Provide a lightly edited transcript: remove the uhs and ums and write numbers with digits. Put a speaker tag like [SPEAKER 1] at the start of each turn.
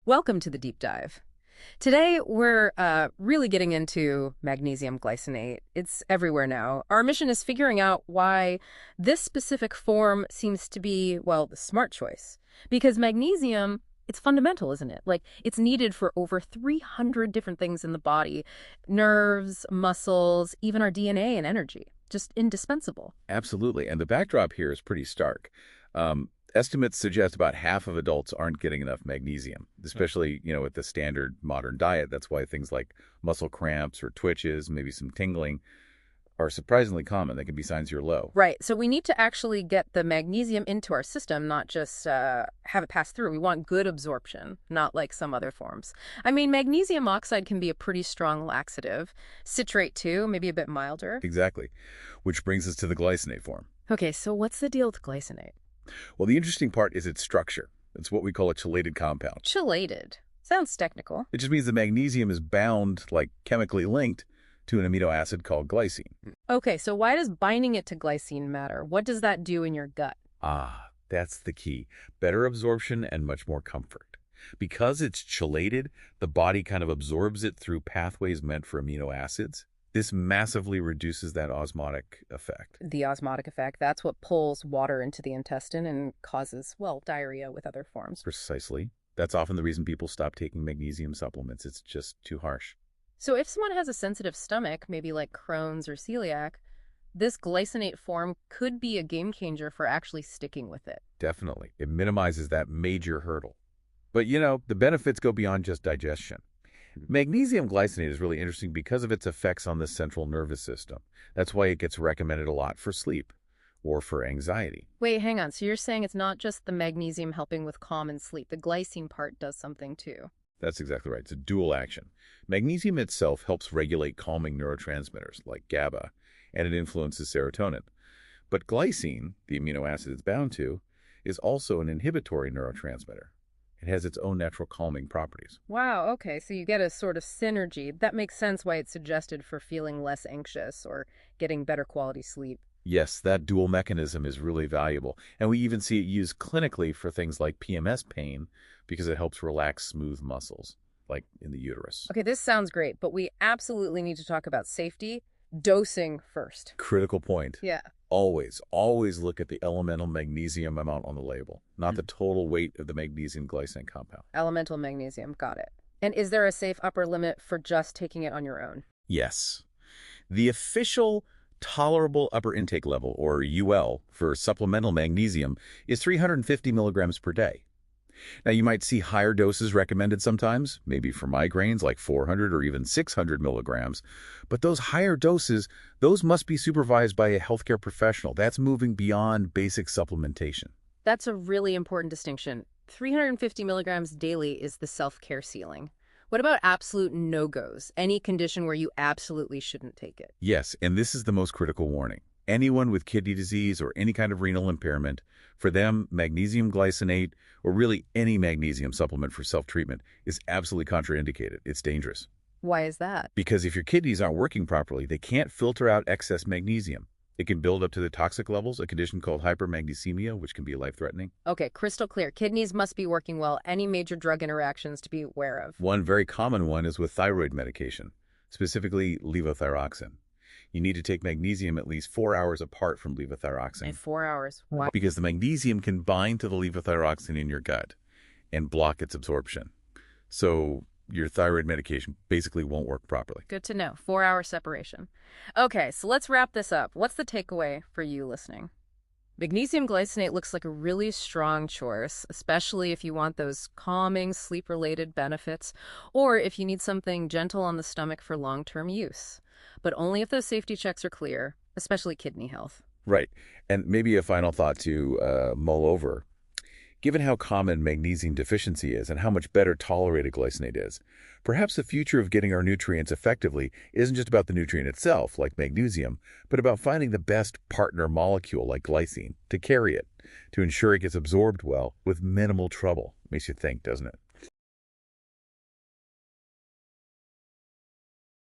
[SPEAKER 1] Welcome to the deep dive. Today, we're really getting into magnesium glycinate. It's everywhere now. Our mission is figuring out why this specific form seems to be, well, the smart choice. Because magnesium, it's fundamental, isn't it? Like, it's needed for over 300 different things in the body. Nerves, muscles, even our DNA and energy. Just indispensable.
[SPEAKER 2] Absolutely. And the backdrop here is pretty stark. Estimates suggest about half of adults aren't getting enough magnesium, especially, with the standard modern diet. That's why things like muscle cramps or twitches, maybe some tingling, are surprisingly common. They can be signs you're low.
[SPEAKER 1] Right. So we need to actually get the magnesium into our system, not just have it pass through. We want good absorption, not like some other forms. I mean, magnesium oxide can be a pretty strong laxative. Citrate, too, maybe a bit milder.
[SPEAKER 2] Exactly. Which brings us to the glycinate form.
[SPEAKER 1] Okay, so what's the deal with glycinate?
[SPEAKER 2] Well, the interesting part is its structure. It's what we call a chelated compound.
[SPEAKER 1] Chelated. Sounds technical.
[SPEAKER 2] It just means the magnesium is bound, like chemically linked, to an amino acid called glycine.
[SPEAKER 1] Okay, so why does binding it to glycine matter? What does that do in your gut?
[SPEAKER 2] Ah, that's the key. Better absorption and much more comfort. Because it's chelated, the body kind of absorbs it through pathways meant for amino acids. This massively reduces that osmotic effect.
[SPEAKER 1] The osmotic effect, that's what pulls water into the intestine and causes, well, diarrhea with other forms.
[SPEAKER 2] Precisely. That's often the reason people stop taking magnesium supplements. It's just too harsh.
[SPEAKER 1] So if someone has a sensitive stomach, maybe like Crohn's or celiac, this glycinate form could be a game changer for actually sticking with it.
[SPEAKER 2] Definitely. It minimizes that major hurdle. But, the benefits go beyond just digestion. Magnesium glycinate is really interesting because of its effects on the central nervous system. That's why it gets recommended a lot for sleep or for anxiety.
[SPEAKER 1] Wait, hang on. So you're saying it's not just the magnesium helping with calm and sleep. The glycine part does something too.
[SPEAKER 2] That's exactly right. It's a dual action. Magnesium itself helps regulate calming neurotransmitters like GABA, and it influences serotonin. But glycine, the amino acid it's bound to, is also an inhibitory neurotransmitter. It has its own natural calming properties.
[SPEAKER 1] Wow, okay, so you get a sort of synergy. That makes sense why it's suggested for feeling less anxious or getting better quality sleep.
[SPEAKER 2] Yes, that dual mechanism is really valuable. And we even see it used clinically for things like PMS pain because it helps relax smooth muscles, like in the uterus.
[SPEAKER 1] Okay, this sounds great, but we absolutely need to talk about safety. Dosing first.
[SPEAKER 2] Critical point.
[SPEAKER 1] Yeah.
[SPEAKER 2] Always look at the elemental magnesium amount on the label, not the total weight of the magnesium glycinate compound.
[SPEAKER 1] Elemental magnesium, got it. And is there a safe upper limit for just taking it on your own?
[SPEAKER 2] Yes. The official tolerable upper intake level, or UL, for supplemental magnesium is 350 milligrams per day. Now, you might see higher doses recommended sometimes, maybe for migraines like 400 or even 600 milligrams. But those higher doses, those must be supervised by a healthcare professional. That's moving beyond basic supplementation.
[SPEAKER 1] That's a really important distinction. 350 milligrams daily is the self-care ceiling. What about absolute no-goes? Any condition where you absolutely shouldn't take it?
[SPEAKER 2] Yes, and this is the most critical warning. Anyone with kidney disease or any kind of renal impairment, for them, magnesium glycinate, or really any magnesium supplement for self-treatment, is absolutely contraindicated. It's dangerous.
[SPEAKER 1] Why is that?
[SPEAKER 2] Because if your kidneys aren't working properly, they can't filter out excess magnesium. It can build up to the toxic levels, a condition called hypermagnesemia, which can be life-threatening.
[SPEAKER 1] Okay, crystal clear. Kidneys must be working well. Any major drug interactions to be aware of?
[SPEAKER 2] One very common one is with thyroid medication, specifically levothyroxine. You need to take magnesium at least 4 hours apart from levothyroxine.
[SPEAKER 1] In 4 hours. Why?
[SPEAKER 2] Because the magnesium can bind to the levothyroxine in your gut and block its absorption. So your thyroid medication basically won't work properly.
[SPEAKER 1] Good to know. 4-hour separation. Okay, so let's wrap this up. What's the takeaway for you listening? Magnesium glycinate looks like a really strong choice, especially if you want those calming, sleep-related benefits, or if you need something gentle on the stomach for long-term use. But only if those safety checks are clear, especially kidney health.
[SPEAKER 2] Right. And maybe a final thought to mull over. Given how common magnesium deficiency is and how much better tolerated glycinate is, perhaps the future of getting our nutrients effectively isn't just about the nutrient itself, like magnesium, but about finding the best partner molecule, like glycine, to carry it, to ensure it gets absorbed well with minimal trouble. Makes you think, doesn't it?